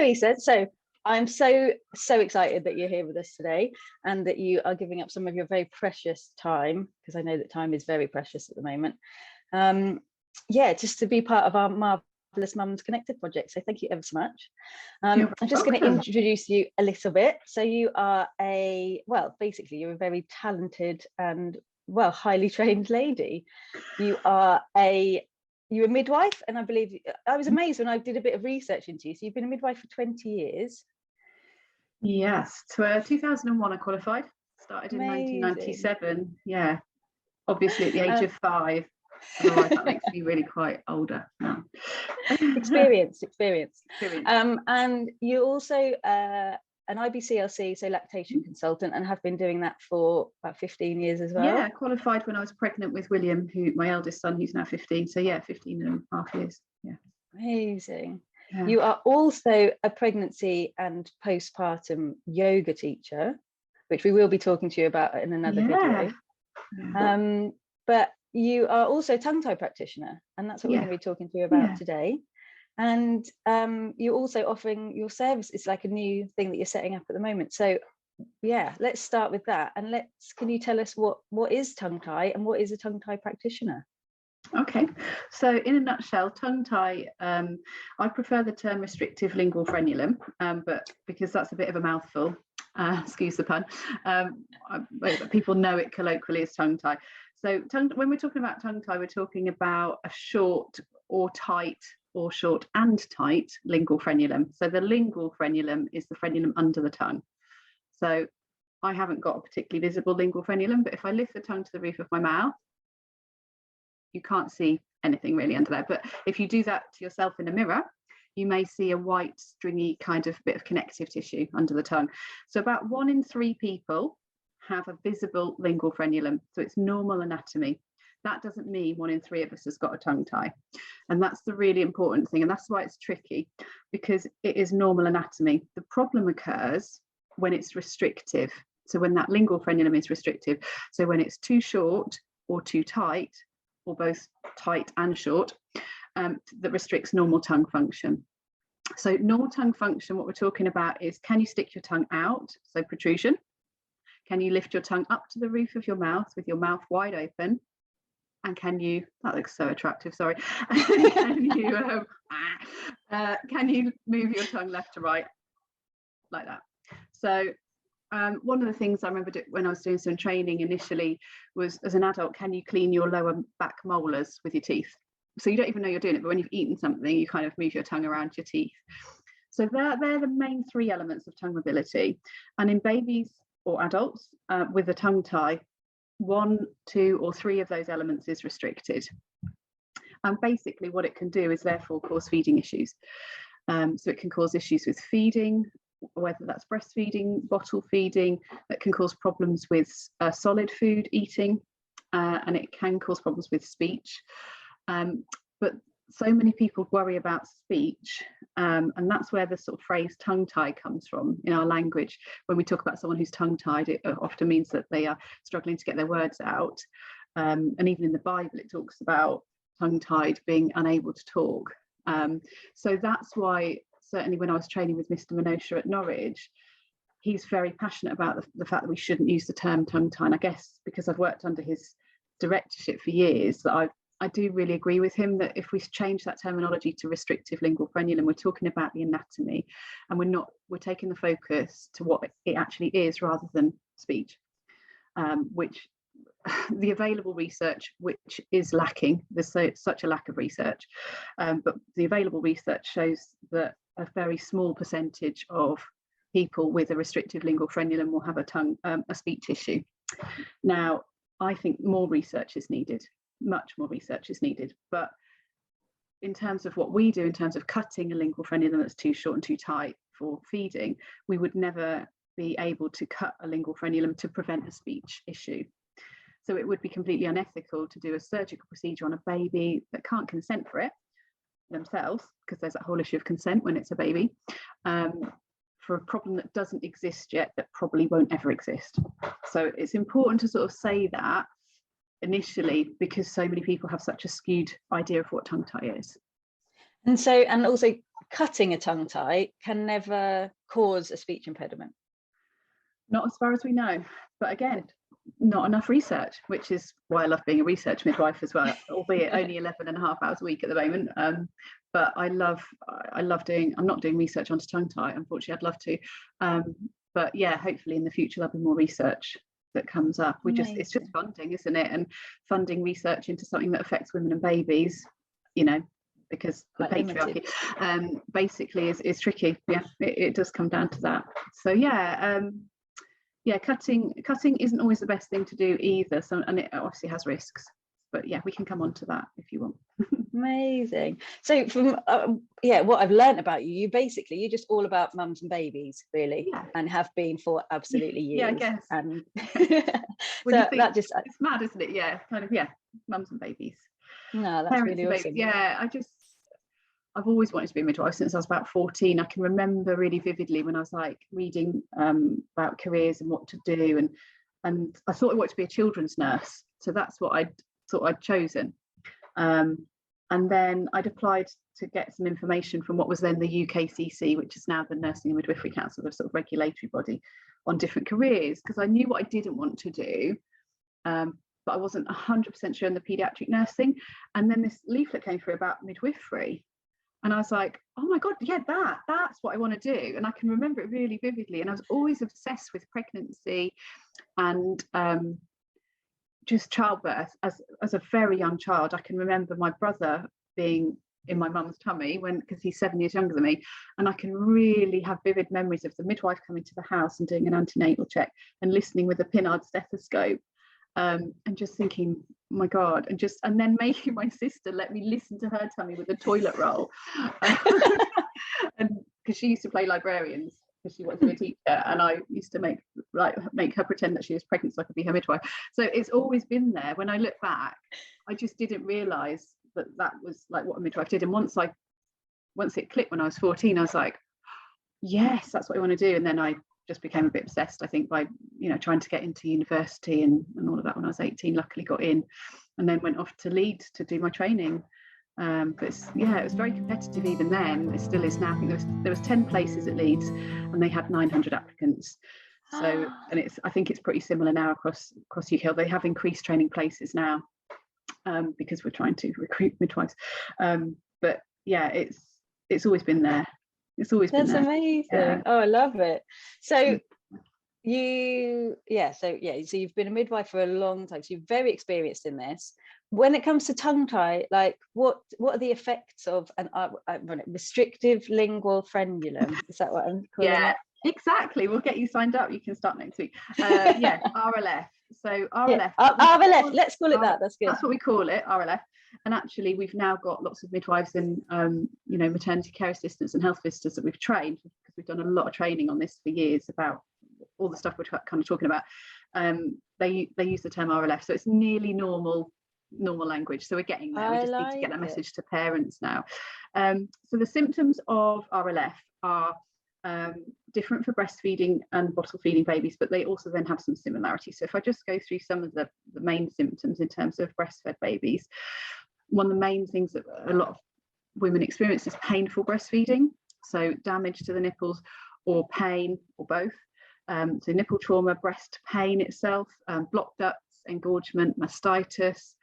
Luisa. So I'm so excited that you're here with us today and that you are giving up some of your very precious time, because I know that time is very precious at the moment. Yeah, just to be part of our Marvellous Mums Connected project. So thank you ever so much. I'm just going to introduce you a little bit. So you are basically you're a very talented and highly trained lady. You're a midwife, and I believe I was amazed when I did a bit of research into you. So you've been a midwife for 20 years. Yes, 2001 I qualified, started in 1997. Yeah, obviously at the age of 5. Otherwise that makes me really quite older now. Experience. And you're also an IBCLC, so lactation consultant, and have been doing that for about 15 years as well. Yeah, I qualified when I was pregnant with William, who my eldest son, who's now 15. So yeah, 15 and a half years. Yeah. Amazing. Yeah. You are also a pregnancy and postpartum yoga teacher, which we will be talking to you about in another video. Yeah. But you are also a tongue tie practitioner, and that's what we're going to be talking to you about today. And you're also offering your service. It's like a new thing that you're setting up at the moment. So yeah, let's start with that. And can you tell us what is tongue tie and what is a tongue tie practitioner? Okay, so in a nutshell, tongue tie, I prefer the term restrictive lingual frenulum, but because that's a bit of a mouthful, excuse the pun, people know it colloquially as tongue tie. So when we're talking about tongue tie, we're talking about a short or tight or short and tight lingual frenulum. So the lingual frenulum is the frenulum under the tongue. So I haven't got a particularly visible lingual frenulum, but if I lift the tongue to the roof of my mouth, you can't see anything really under there. But if you do that to yourself in a mirror, you may see a white stringy kind of bit of connective tissue under the tongue. So about 1 in 3 people have a visible lingual frenulum. So it's normal anatomy. That doesn't mean 1 in 3 of us has got a tongue tie. And that's the really important thing. And that's why it's tricky, because it is normal anatomy. The problem occurs when it's restrictive. So when that lingual frenulum is restrictive. So when it's too short or too tight, or both tight and short, that restricts normal tongue function. So normal tongue function, what we're talking about is, can you stick your tongue out, so protrusion? Can you lift your tongue up to the roof of your mouth with your mouth wide open? And can you, that looks so attractive, sorry. Can you move your tongue left to right, like that? So one of the things I remember when I was doing some training initially was, as an adult, can you clean your lower back molars with your teeth? So you don't even know you're doing it, but when you've eaten something, you kind of move your tongue around your teeth. So they're the main 3 elements of tongue mobility. And in babies or adults with a tongue tie, 1, 2, or 3 of those elements is restricted. And basically what it can do is therefore cause feeding issues. So it can cause issues with feeding, whether that's breastfeeding, bottle feeding, that can cause problems with solid food eating, and it can cause problems with speech. But so many people worry about speech, and that's where the sort of phrase tongue tie comes from in our language. When we talk about someone who's tongue tied, it often means that they are struggling to get their words out. And even in the Bible, it talks about tongue tied being unable to talk. So that's why, certainly when I was training with Mr. Minosha at Norwich, he's very passionate about the fact that we shouldn't use the term tongue tie. And I guess because I've worked under his directorship for years, that I do really agree with him that if we change that terminology to restrictive lingual frenulum, we're talking about the anatomy, and we're taking the focus to what it actually is rather than speech, which the available research, which is lacking, there's such a lack of research, but the available research shows that a very small percentage of people with a restrictive lingual frenulum will have a speech issue. Now, I think more research is needed, much more research is needed, but in terms of what we do, in terms of cutting a lingual frenulum that's too short and too tight for feeding, we would never be able to cut a lingual frenulum to prevent a speech issue. So it would be completely unethical to do a surgical procedure on a baby that can't consent for it themselves, because there's that whole issue of consent when it's a baby, for a problem that doesn't exist yet, that probably won't ever exist. So it's important to sort of say that initially, because so many people have such a skewed idea of what tongue tie is. And so, and also cutting a tongue tie can never cause a speech impediment. Not as far as we know, but again, not enough research, which is why I love being a research midwife as well, albeit only 11.5 hours a week at the moment. But I love doing, I'm not doing research onto tongue tie, unfortunately. I'd love to, but yeah, hopefully in the future there'll be more research that comes up. It's just funding, isn't it? And funding research into something that affects women and babies, you know, because the patriarchy basically is tricky. Yeah, it does come down to that. So yeah, cutting isn't always the best thing to do either. So, and it obviously has risks. But yeah, we can come on to that if you want. Amazing. So from what I've learned about you, you're just all about mums and babies, really, and have been for absolutely years. Yeah, I guess. And so that just, it's mad, isn't it? Yeah, kind of. Yeah, mums and babies. No, that's Parents really awesome. Yeah, I've always wanted to be a midwife since I was about 14. I can remember really vividly when I was like reading about careers and what to do, and I thought I wanted to be a children's nurse, so that's what I thought I'd chosen. And then I'd applied to get some information from what was then the UKCC, which is now the Nursing and Midwifery Council, the sort of regulatory body, on different careers, because I knew what I didn't want to do, but I wasn't 100% sure in the paediatric nursing. And then this leaflet came through about midwifery, and I was like, oh my God, yeah, that's what I want to do. And I can remember it really vividly. And I was always obsessed with pregnancy and just childbirth as a very young child. I can remember my brother being in my mum's tummy because he's 7 years younger than me, and I can really have vivid memories of the midwife coming to the house and doing an antenatal check and listening with a Pinard stethoscope, and just thinking, oh my God, and then making my sister let me listen to her tummy with a toilet roll, and because she used to play librarians, because she wanted to be a teacher, and I used to make her pretend that she was pregnant so I could be her midwife. So it's always been there. When I look back, I just didn't realise that was like what a midwife did. And once it clicked when I was 14, I was like, yes, that's what I want to do. And then I just became a bit obsessed, I think, by trying to get into university and all of that when I was 18. Luckily got in, and then went off to Leeds to do my training. But it was very competitive even then. It still is now. I think there was 10 places at Leeds, and they had 900 applicants. So, and I think it's pretty similar now across UK. They have increased training places now, because we're trying to recruit midwives. But yeah, it's always been there. It's always been there. That's amazing. Yeah. Oh, I love it. So so you've been a midwife for a long time, so you're very experienced in this. When it comes to tongue tie, like what are the effects of an restrictive lingual frenulum? Is that what I'm calling it? Exactly. We'll get you signed up. You can start next week. RLF. So RLF. RLF. Let's call it that. That's good. That's what we call it, RLF. And actually, we've now got lots of midwives and maternity care assistants and health visitors that we've trained, because we've done a lot of training on this for years about all the stuff we're kind of talking about. They use the term RLF, so it's nearly normal language. So we're getting there. We just need to get that message to parents now. So the symptoms of RLF are different for breastfeeding and bottle feeding babies, but they also then have some similarities. So if I just go through some of the main symptoms in terms of breastfed babies, one of the main things that a lot of women experience is painful breastfeeding, so damage to the nipples or pain or both. So nipple trauma, breast pain itself, blocked ducts, engorgement, mastitis,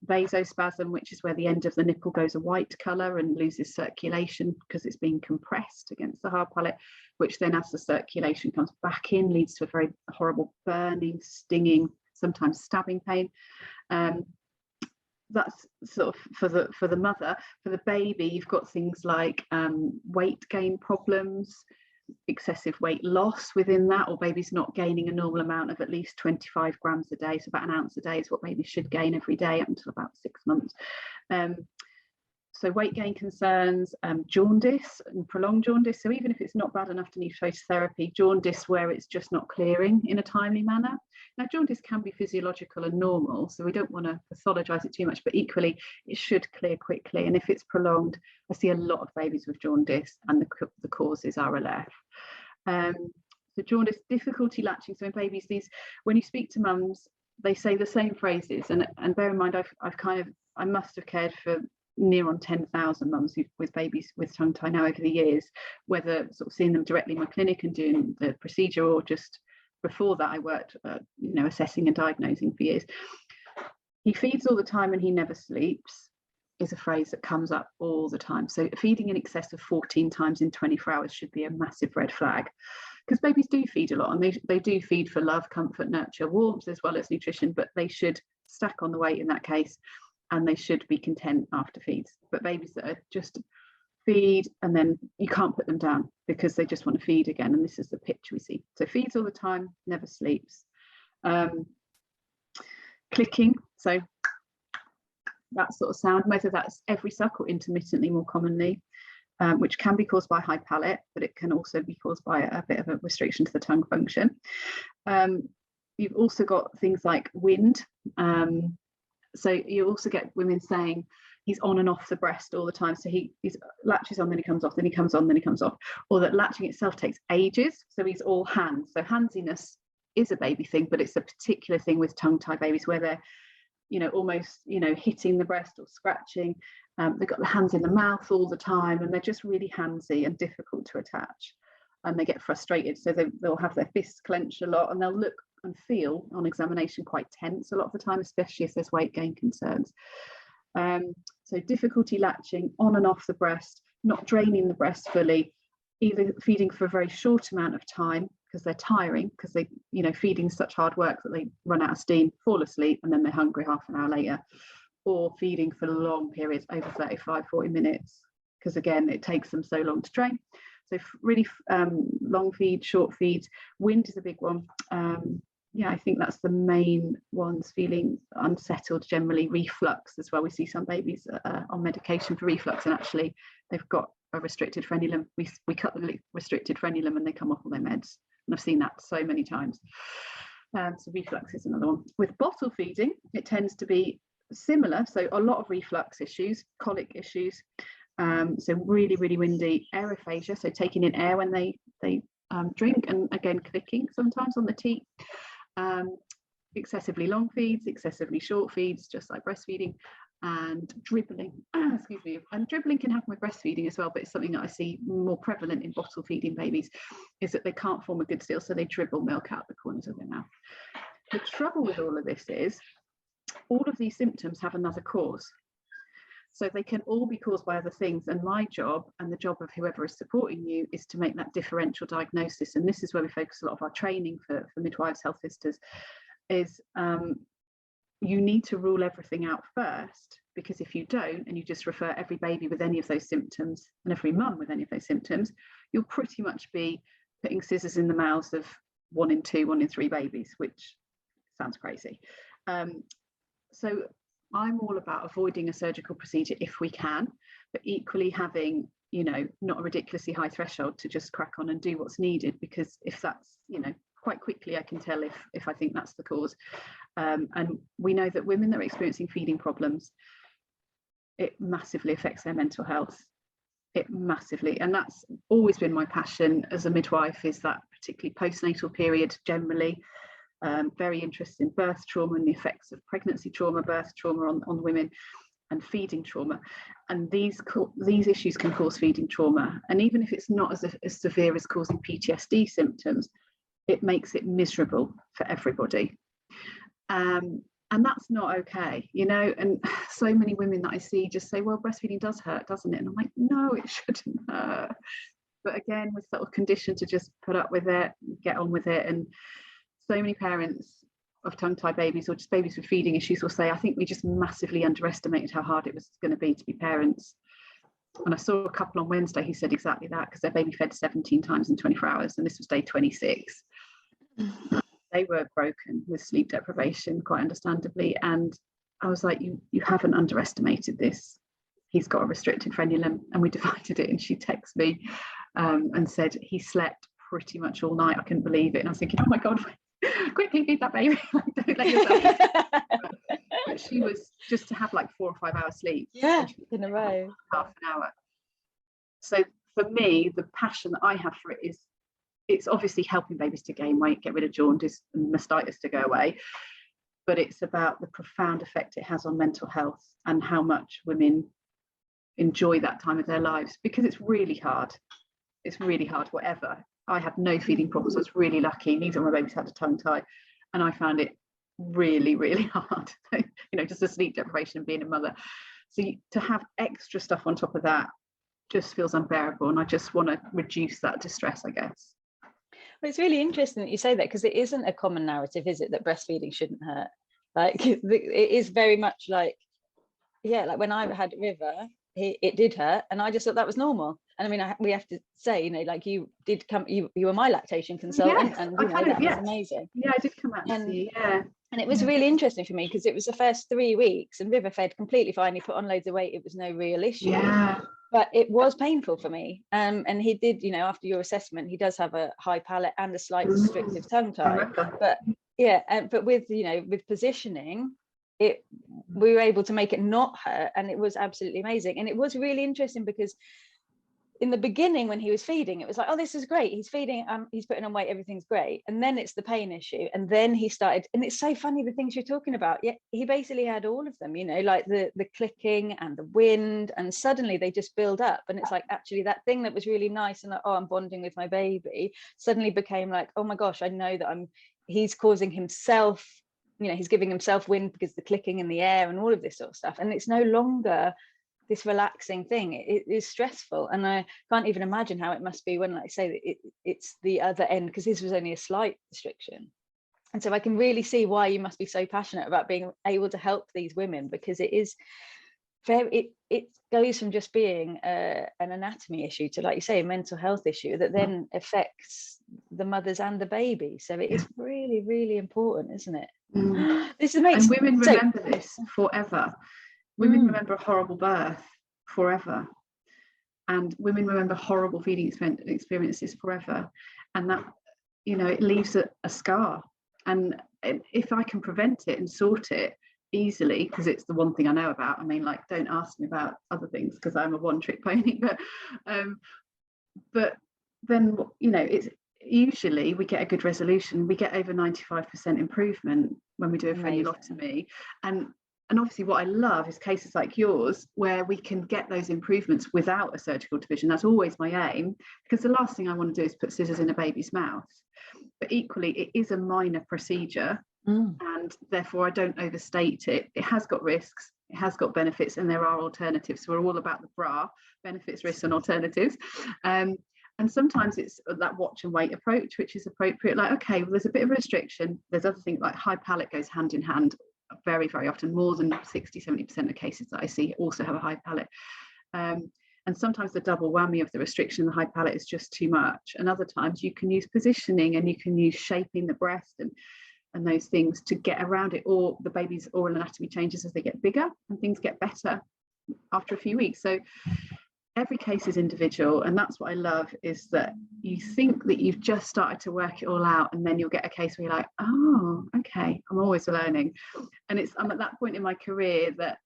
vasospasm, which is where the end of the nipple goes a white colour and loses circulation because it's being compressed against the hard palate, which then, as the circulation comes back in, leads to a very horrible burning, stinging, sometimes stabbing pain. That's sort of for the mother. For the baby, you've got things like weight gain problems, excessive weight loss within that, or babies not gaining a normal amount of at least 25 grams a day, so about an ounce a day is what babies should gain every day up until about 6 months. So weight gain concerns, jaundice and prolonged jaundice. So even if it's not bad enough to need phototherapy, jaundice where it's just not clearing in a timely manner. Now, jaundice can be physiological and normal, so we don't want to pathologize it too much, but equally it should clear quickly. And if it's prolonged, I see a lot of babies with jaundice, and the cause is RLF. So jaundice, difficulty latching. So in babies, when you speak to mums, they say the same phrases, and bear in mind, I must have cared for near on 10,000 mums with babies with tongue tie now over the years, whether sort of seeing them directly in my clinic and doing the procedure, or just before that I worked assessing and diagnosing for years. He feeds all the time and he never sleeps is a phrase that comes up all the time. So feeding in excess of 14 times in 24 hours should be a massive red flag, because babies do feed a lot, and they do feed for love, comfort, nurture, warmth, as well as nutrition, but they should stack on the weight in that case, and they should be content after feeds. But babies that are just feed and then you can't put them down because they just want to feed again, and this is the picture we see. So feeds all the time, never sleeps. Clicking, so that sort of sound, whether that's every suck or intermittently more commonly, which can be caused by high palate, but it can also be caused by a bit of a restriction to the tongue function. You've also got things like wind. So you also get women saying he's on and off the breast all the time. So he's latches on, then he comes off, then he comes on, then he comes off, or that latching itself takes ages. So he's all hands. So handsiness is a baby thing, but it's a particular thing with tongue tie babies where they're, almost, hitting the breast or scratching. They've got the hands in the mouth all the time, and they're just really handsy and difficult to attach. And they get frustrated. So they'll have their fists clenched a lot, and they'll look and feel on examination quite tense a lot of the time, especially if there's weight gain concerns. So difficulty latching on and off the breast, not draining the breast fully, either feeding for a very short amount of time because they're tiring, because they, feeding such hard work that they run out of steam, fall asleep, and then they're hungry half an hour later, or feeding for long periods over 35-40 minutes, because again it takes them so long to train. So really long feed, short feeds. Wind is a big one. I think that's the main ones. Feeling unsettled generally. Reflux as well. We see some babies on medication for reflux, and actually they've got a restricted frenulum. We cut the restricted frenulum and they come off all their meds, and I've seen that so many times. So reflux is another one. With bottle feeding, it tends to be similar. So a lot of reflux issues, colic issues. So really, really windy. Aerophagia, so taking in air when they drink, and again clicking sometimes on the teat. Excessively long feeds, excessively short feeds, just like breastfeeding, and dribbling. Excuse me. And dribbling can happen with breastfeeding as well, but it's something that I see more prevalent in bottle feeding babies, is that they can't form a good seal, so they dribble milk out the corners of their mouth. The trouble with all of this is all of these symptoms have another cause. So they can all be caused by other things, and my job and the job of whoever is supporting you is to make that differential diagnosis. And this is where we focus a lot of our training for midwives, health visitors, is you need to rule everything out first, because if you don't, and you just refer every baby with any of those symptoms and every mum with any of those symptoms, you'll pretty much be putting scissors in the mouths of 1 in 2, 1 in 3 babies, which sounds crazy. So I'm all about avoiding a surgical procedure if we can, but equally having, not a ridiculously high threshold to just crack on and do what's needed, because if that's, quite quickly I can tell if I think that's the cause. And we know that women that are experiencing feeding problems, it massively affects their mental health. It massively, and that's always been my passion as a midwife, is that particularly postnatal period generally. Very interested in birth trauma and the effects of pregnancy trauma, birth trauma on women, and feeding trauma. And these issues can cause feeding trauma. And even if it's not as severe as causing PTSD symptoms, it makes it miserable for everybody. And that's not okay, and so many women that I see just say, well, breastfeeding does hurt, doesn't it? And I'm like, no, it shouldn't hurt. But again, we're sort of conditioned to just put up with it, get on with it. And so many parents of tongue-tied babies, or just babies with feeding issues, will say, I think we just massively underestimated how hard it was going to be parents. And I saw a couple on Wednesday who said exactly that, because their baby fed 17 times in 24 hours, and this was day 26. They were broken with sleep deprivation, quite understandably. And I was like, you haven't underestimated this. He's got a restricted frenulum, and we divided it. And she texted me and said he slept pretty much all night. I couldn't believe it. And I was thinking, oh my God, quickly feed that baby. Don't let yourself. But she was just to have like 4 or 5 hours sleep. Yeah, in a row. Half an hour. So for me, the passion that I have for it is, it's obviously helping babies to gain weight, get rid of jaundice and mastitis to go away. But it's about the profound effect it has on mental health, and how much women enjoy that time of their lives, because it's really hard. It's really hard, whatever. I had no feeding problems. I was really lucky. Neither of my babies had a tongue tie, and I found it really, really hard. You know, just the sleep deprivation and being a mother. So to have extra stuff on top of that just feels unbearable, and I just want to reduce that distress, I guess. Well, it's really interesting that you say that, because it isn't a common narrative, is it, that breastfeeding shouldn't hurt? Like, it is very much like, yeah, like when I had River, it did hurt, and I just thought that was normal. And I mean, we have to say, you know, like, you did come, you were my lactation consultant, Yes, and you know, that was amazing. Yeah, I did come out and see, yeah. And it was really interesting for me, because it was the first 3 weeks, and River fed completely fine. He put on loads of weight. It was no real issue. Yeah. But it was painful for me. And he did, you know, after your assessment, he does have a high palate and a slight restrictive tongue tie. But yeah, but with, you know, with positioning, we were able to make it not hurt, and it was absolutely amazing. And it was really interesting, because in the beginning, when he was feeding, it was like, oh, this is great, he's feeding, he's putting on weight, everything's great. And then it's the pain issue, and then he started, and it's so funny, the things you're talking about. Yeah, he basically had all of them, you know, like the clicking and the wind, and suddenly they just build up, and it's like, actually, that thing that was really nice and like, oh, I'm bonding with my baby, suddenly became like, oh my gosh, I know that he's causing himself, you know, he's giving himself wind because the clicking in the air and all of this sort of stuff. And it's no longer this relaxing thing. It is stressful, and I can't even imagine how it must be when, like I say, that it's the other end, because this was only a slight restriction. And so I can really see why you must be so passionate about being able to help these women, because it is very, it goes from just being an anatomy issue to, like you say, a mental health issue that then affects the mothers and the baby. So it is really, really important, isn't it? This is amazing. And women remember this forever. Women remember a horrible birth forever, and women remember horrible feeding experiences forever, and that, you know, it leaves a scar. And if I can prevent it and sort it easily, because it's the one thing I know about, I mean, like, don't ask me about other things, because I'm a one-trick pony, but then, you know, it's usually we get a good resolution. We get over 95% improvement when we do a frenulotomy. And obviously what I love is cases like yours, where we can get those improvements without a surgical division. That's always my aim, because the last thing I want to do is put scissors in a baby's mouth. But equally, it is a minor procedure, and therefore I don't overstate it. It has got risks, it has got benefits, and there are alternatives. We're all about the bra, benefits, risks, and alternatives. And sometimes it's that watch and wait approach, which is appropriate. Like, okay, well, there's a bit of a restriction. There's other things, like high palate goes hand in hand very, very often. More than 60-70% of cases that I see also have a high palate. And sometimes the double whammy of the restriction, the high palate, is just too much. And other times you can use positioning, and you can use shaping the breast and those things to get around it, or the baby's oral anatomy changes as they get bigger, and things get better after a few weeks. So every case is individual, and that's what I love, is that you think that you've just started to work it all out, and then you'll get a case where you're like, oh, okay, I'm always learning. And I'm at that point in my career that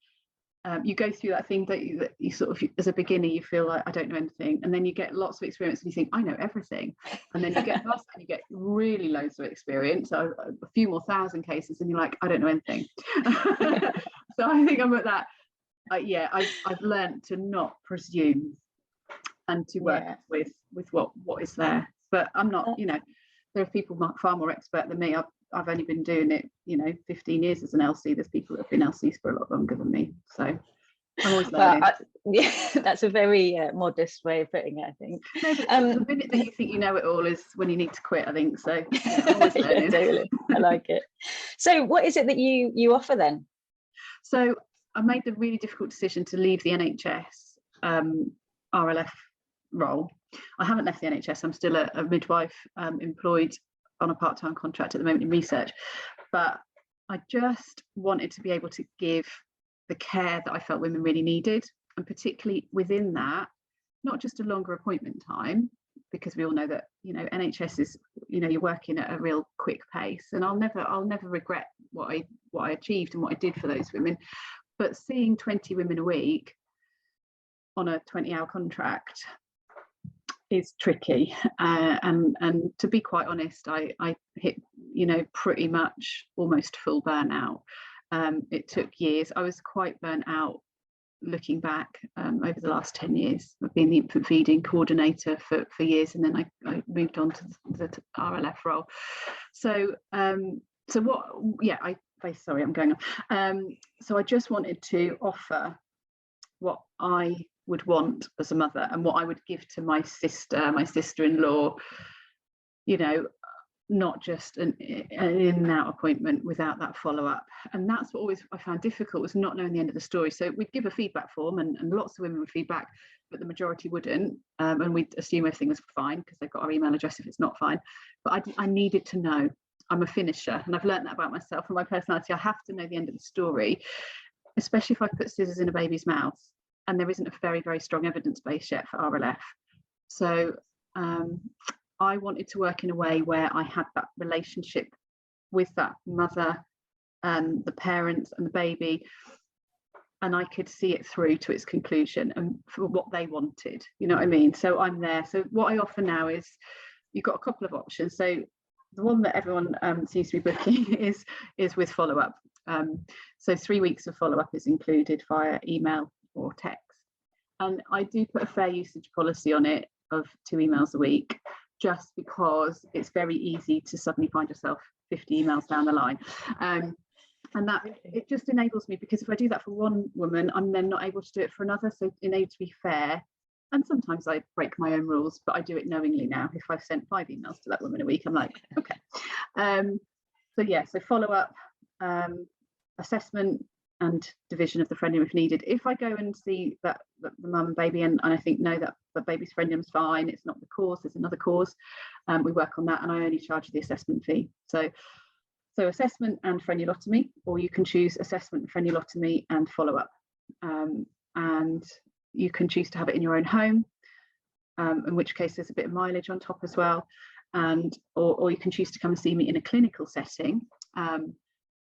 you go through that thing that you sort of, as a beginner, you feel like, I don't know anything, and then you get lots of experience and you think, I know everything, and then you get past and you get really loads of experience, so a few more thousand cases, and you're like, I don't know anything. So I think I'm at that. I've learned to not presume, and to work with what is there. But I'm not, you know, there are people far more expert than me. I've only been doing it, you know, 15 years as an LC. There's people that have been LCs for a lot longer than me. So I'm always learning. Yeah, that's a very modest way of putting it, I think. No, but the minute that you think you know it all is when you need to quit, I think. So yeah, I'm always learning. Yeah, totally. I like it. So what is it that you offer then? So I made the really difficult decision to leave the NHS RLF role. I haven't left the NHS. I'm still a midwife employed on a part-time contract at the moment in research, but I just wanted to be able to give the care that I felt women really needed, and particularly within that, not just a longer appointment time, because we all know that, you know, NHS is, you know, you're working at a real quick pace, and I'll never regret what I achieved and what I did for those women. But seeing 20 women a week on a 20-hour contract is tricky, and to be quite honest, I hit, you know, pretty much almost full burnout. It took years. I was quite burnt out looking back over the last 10 years. I've been the infant feeding coordinator for years, and then I moved on to the RLF role. So sorry, I'm going on. So I just wanted to offer what I would want as a mother and what I would give to my sister-in-law, you know, not just an in and out appointment without that follow-up. And that's what always I found difficult, was not knowing the end of the story. So we'd give a feedback form, and lots of women would feedback, but the majority wouldn't, and we'd assume everything was fine because they've got our email address if it's not fine. But I needed to know. I'm a finisher, and I've learned that about myself and my personality. I have to know the end of the story, especially if I put scissors in a baby's mouth and there isn't a very, very strong evidence base yet for RLF. So I wanted to work in a way where I had that relationship with that mother and the parents and the baby, and I could see it through to its conclusion and for what they wanted, you know what I mean? So I'm there. So what I offer now is, you've got a couple of options. So the one that everyone seems to be booking is with follow-up. So 3 weeks of follow-up is included via email or text. And I do put a fair usage policy on it of 2 emails a week, just because it's very easy to suddenly find yourself 50 emails down the line. And that it just enables me, because if I do that for one woman, I'm then not able to do it for another. So in order to be fair, and sometimes I break my own rules, but I do it knowingly now. If I've sent 5 emails to that woman a week, I'm like, okay. So follow up, assessment and division of the frenulum if needed. If I go and see that the mum and baby and I think, no, that the baby's frenulum's fine, it's not the cause, there's another cause, we work on that, and I only charge the assessment fee. So assessment and frenulotomy, or you can choose assessment, frenulotomy and follow-up. And you can choose to have it in your own home, in which case there's a bit of mileage on top as well. Or you can choose to come and see me in a clinical setting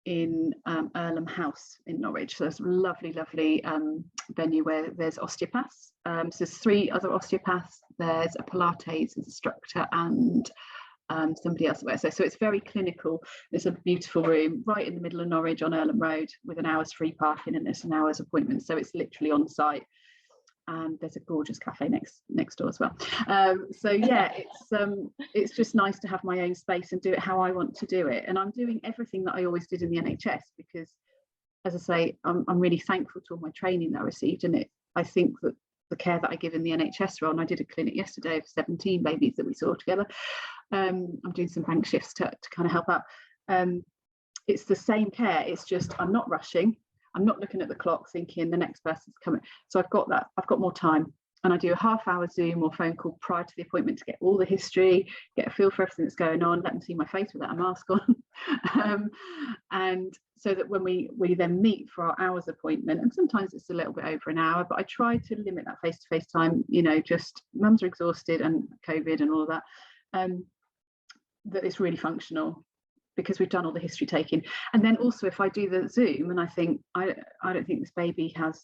in Earlham House in Norwich. So there's a lovely venue where there's osteopaths. So there's 3 other osteopaths. There's a Pilates instructor and somebody else there. So it's very clinical. It's a beautiful room right in the middle of Norwich on Earlham Road, with an hour's free parking and there's an hour's appointment. So it's literally on site. And there's a gorgeous cafe next door as well. So yeah, it's just nice to have my own space and do it how I want to do it. And I'm doing everything that I always did in the NHS, because, as I say, I'm really thankful to all my training that I received. And I think that the care that I give in the NHS role, and I did a clinic yesterday of 17 babies that we saw together. I'm doing some bank shifts to kind of help out. It's the same care. It's just I'm not rushing. I'm not looking at the clock thinking the next person's coming. So I've got more time, and I do a half-hour Zoom or phone call prior to the appointment to get all the history, get a feel for everything that's going on, let them see my face without a mask on. And so that when we then meet for our hour's appointment, and sometimes it's a little bit over an hour, but I try to limit that face-to-face time, you know, just mums are exhausted and COVID and all of that, that it's really functional, because we've done all the history taking. And then also if I do the Zoom and I think, I don't think this baby has,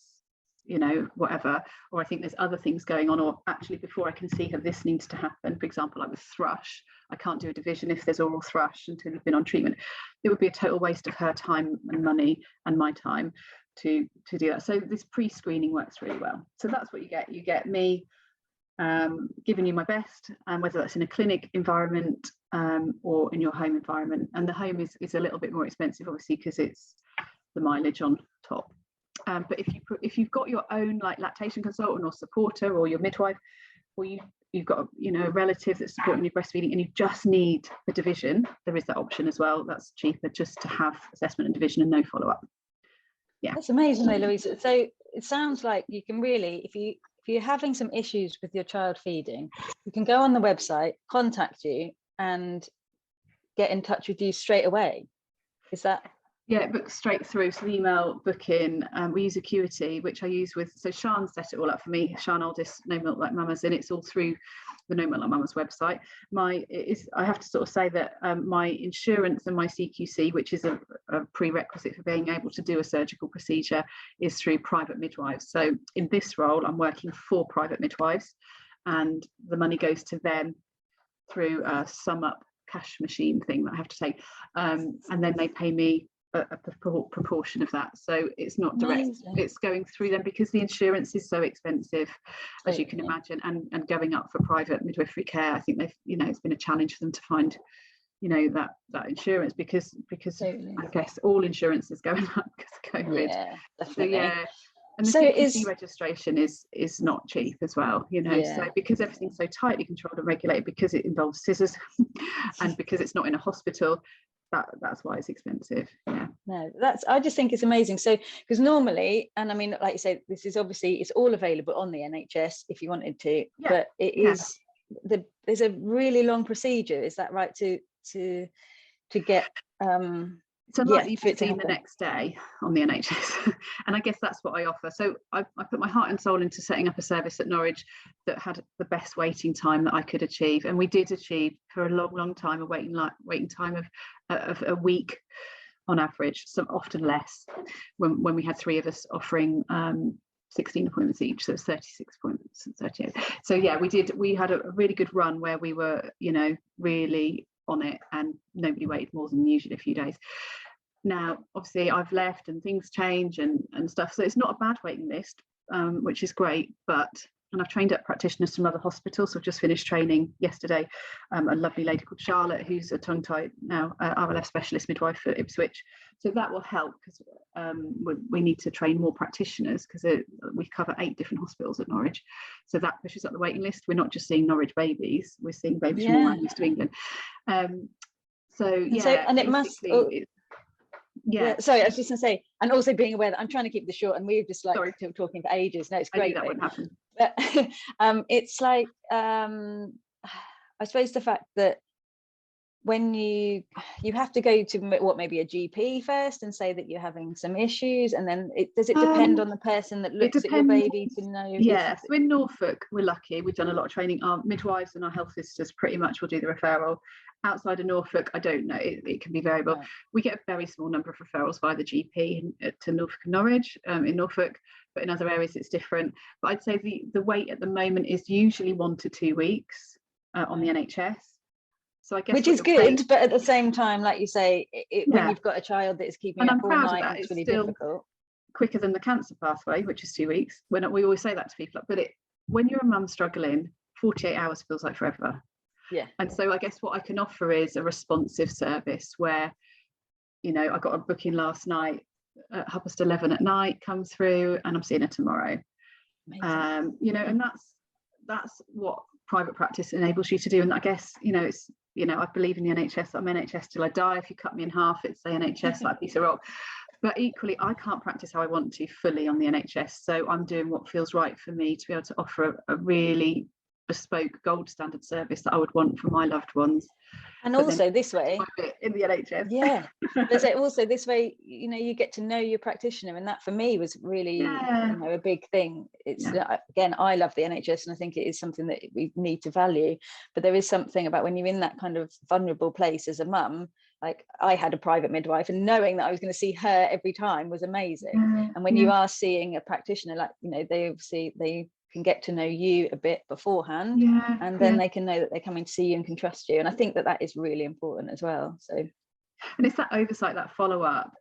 you know, whatever, or I think there's other things going on, or actually before I can see her, this needs to happen. For example, like with thrush, I can't do a division if there's oral thrush until we've been on treatment. It would be a total waste of her time and money and my time to do that. So this pre-screening works really well. So that's what you get. You get me giving you my best, whether that's in a clinic environment or in your home environment. And the home is a little bit more expensive, obviously, because it's the mileage on top. But if you've got your own like lactation consultant or supporter, or your midwife, or you've got, you know, a relative that's supporting your breastfeeding and you just need a division, there is that option as well. That's cheaper, just to have assessment and division and no follow-up. Yeah, that's amazing though, Louisa. So it sounds like you can really, if you're having some issues with your child feeding, you can go on the website, contact you and get in touch with you straight away. Is that? Yeah, it books straight through. So the email booking, we use Acuity, which I use with, so Sian set it all up for me, Sian Oldest, No Milk Like Mamas, and it's all through the No Milk Like Mamas website. I have to sort of say that my insurance and my CQC, which is a prerequisite for being able to do a surgical procedure, is through private midwives. So in this role, I'm working for private midwives, and the money goes to them through a sum up cash machine thing that I have to take, and then they pay me a proportion of that, so it's not direct. Amazing. It's going through them because the insurance is so expensive, as you can imagine, and going up for private midwifery care. I think they've, you know, it's been a challenge for them to find, you know, that insurance because I guess all insurance is going up because of COVID. Yeah, definitely. So yeah, and the So CQC registration is not cheap as well, you know. Yeah. So because everything's so tightly controlled and regulated, because it involves scissors and because it's not in a hospital, that's why it's expensive. Yeah. No, I just think it's amazing. So because normally, and I mean, like you say, this is obviously, it's all available on the NHS if you wanted to, but it is there's a really long procedure, is that right, to get it's unlikely to be seen the next day on the NHS. And I guess that's what I offer. So I put my heart and soul into setting up a service at Norwich that had the best waiting time that I could achieve, and we did achieve for a long time a waiting time of a week on average, some often less, when we had 3 of us offering 16 appointments each, so it was 36 appointments, 38. So yeah, we had a really good run where we were, you know, really on it, and nobody waited more than usually a few days. Now obviously I've left and things change and stuff, so it's not a bad waiting list, which is great. And I've trained up practitioners from other hospitals. So I've just finished training yesterday a lovely lady called Charlotte, who's a tongue tie now RLF specialist midwife at Ipswich. So that will help, because we need to train more practitioners, because we cover 8 different hospitals at Norwich. So that pushes up the waiting list. We're not just seeing Norwich babies, we're seeing babies from all around East England. And it must. Yeah, sorry, I was just going to say, and also being aware that I'm trying to keep this short, and we've just talking for ages. No, it's great. That wouldn't happen. But it's like, I suppose the fact that when you have to go to maybe a GP first and say that you're having some issues, and then does it depend on the person that looks at your baby to know? Yeah, so in Norfolk we're lucky, we've done a lot of training. Our midwives and our health visitors pretty much will do the referral. Outside of Norfolk, I don't know, it can be variable. Right. We get a very small number of referrals via the GP to Norfolk and Norwich in Norfolk, but in other areas it's different. But I'd say the wait at the moment is usually 1 to 2 weeks on the NHS. So I guess, which is good, but at the same time, like you say, when you've got a child that is keeping up all night, it's really difficult. Quicker than the cancer pathway, which is 2 weeks. We always say that to people, but when you're a mum struggling, 48 hours feels like forever. Yeah. And so I guess what I can offer is a responsive service where, you know, I got a booking last night at 11:30 at night, come through, and I'm seeing her tomorrow. You know, and that's what private practice enables you to do. And I guess, you know, it's, you know, I believe in the NHS. I'm NHS till I die. If you cut me in half, it's the NHS, like a piece of rock. But equally, I can't practice how I want to fully on the NHS. So I'm doing what feels right for me to be able to offer a really bespoke gold standard service that I would want for my loved ones. And also this way in the NHS, there's also this way, you know, you get to know your practitioner, and that for me was really you know, a big thing. It's again, I love the NHS, and I think it is something that we need to value, but there is something about when you're in that kind of vulnerable place as a mum. Like, I had a private midwife, and knowing that I was going to see her every time was amazing. And when you are seeing a practitioner, like, you know, they can get to know you a bit beforehand, and then they can know that they're coming to see you and can trust you. And I think that is really important as well. So, and it's that oversight, that follow-up,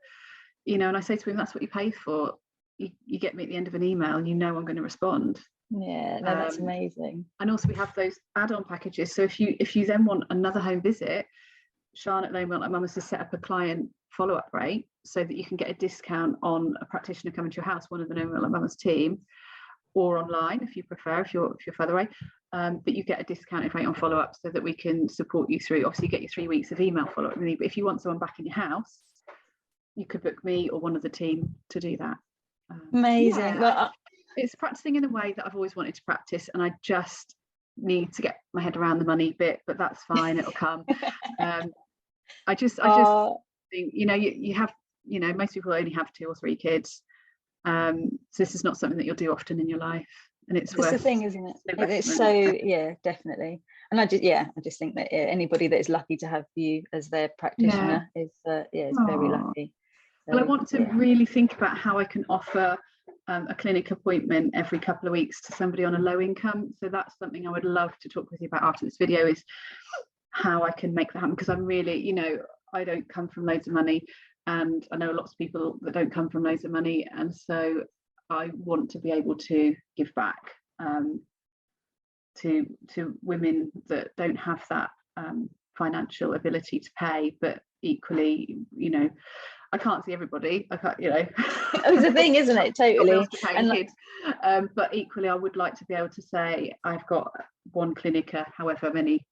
you know. And I say to him, that's what you pay for. You get me at the end of an email, and you know I'm going to respond. That's amazing. And also we have those add-on packages. So if you then want another home visit, Charlotte Lane, like Mum, has to set up a client follow-up rate so that you can get a discount on a practitioner coming to your house, one of the Like Mama's team, or online if you prefer, if you're further away, but you get a discounted rate on follow-up so that we can support you through. Obviously you get your 3 weeks of email follow-up with me, but if you want someone back in your house, you could book me or one of the team to do that. Amazing. Well, it's practicing in a way that I've always wanted to practice, and I just need to get my head around the money bit, but that's fine, it'll come. I just think, you know, you have, you know, most people only have 2 or 3 kids. So this is not something that you'll do often in your life, and it's the thing, isn't it? It's so definitely. And I just think that anybody that is lucky to have you as their practitioner is very lucky. So, well, I want to really think about how I can offer a clinic appointment every couple of weeks to somebody on a low income. So that's something I would love to talk with you about after this video, is how I can make that happen, because I'm really, you know, I don't come from loads of money. and I know lots of people that don't come from loads of money, and so I want to be able to give back to women that don't have that financial ability to pay, but equally, you know, I can't see everybody. I can't, you know. It's a thing, isn't it? Totally. And kids. But equally, I would like to be able to say I've got one clinic, however many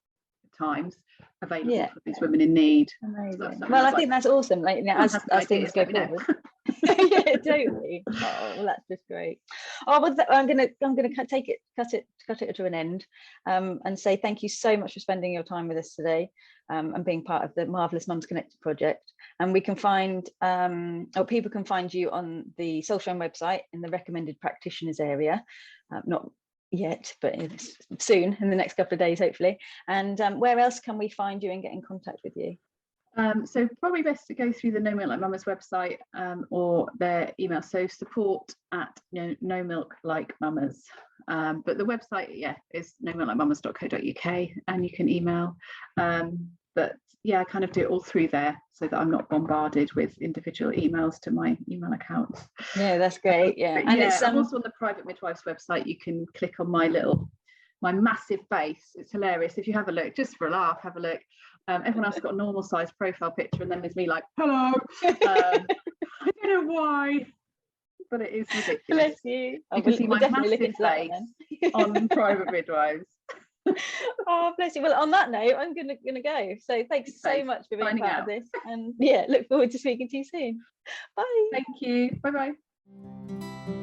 times, available for these women in need. Amazing. Well, I think that's awesome. Like, you know, as things go forward. Yeah, totally. Oh, well, that's just great. Oh, well, I'm gonna cut it to an end, and say thank you so much for spending your time with us today, and being part of the Marvellous Mums Connected project. And we can find, or people can find you on the Soulshine website in the recommended practitioners area, not yet, but soon, in the next couple of days, hopefully. And where else can we find you and get in contact with you? So probably best to go through the No Milk Like Mamas website, or their email, so support@No Milk Like Mamas, but the website is nomilklikeMamas.co.uk, and you can email, but I kind of do it all through there so that I'm not bombarded with individual emails to my email accounts. Yeah, that's great. And it's I'm also on the Private Midwife's website. You can click on my massive face. It's hilarious. If you have a look, just for a laugh, have a look. Everyone else got a normal size profile picture, and then there's me like, hello. I don't know why, but it is ridiculous. Bless you. You can see my massive face on Private Midwives. Oh, bless you. Well, on that note, I'm gonna go. So thanks so much for being part of this, and look forward to speaking to you soon. Bye. Thank you. Bye bye.